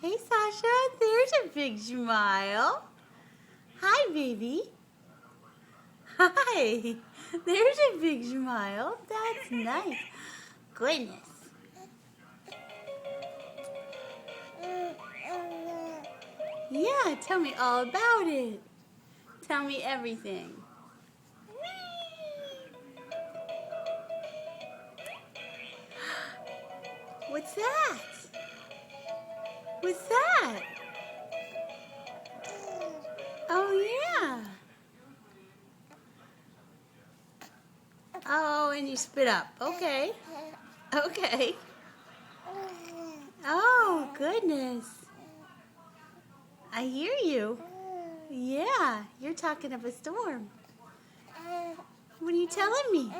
Hey, Sasha, there's a big smile. Hi, baby. Hi. There's a big smile. That's nice. Goodness. Yeah, tell me all about it. Tell me everything. What's that? What's that? Oh, yeah. Oh, and you spit up. Okay. Okay. Oh, goodness. I hear you. Yeah, you're talking of a storm. What are you telling me?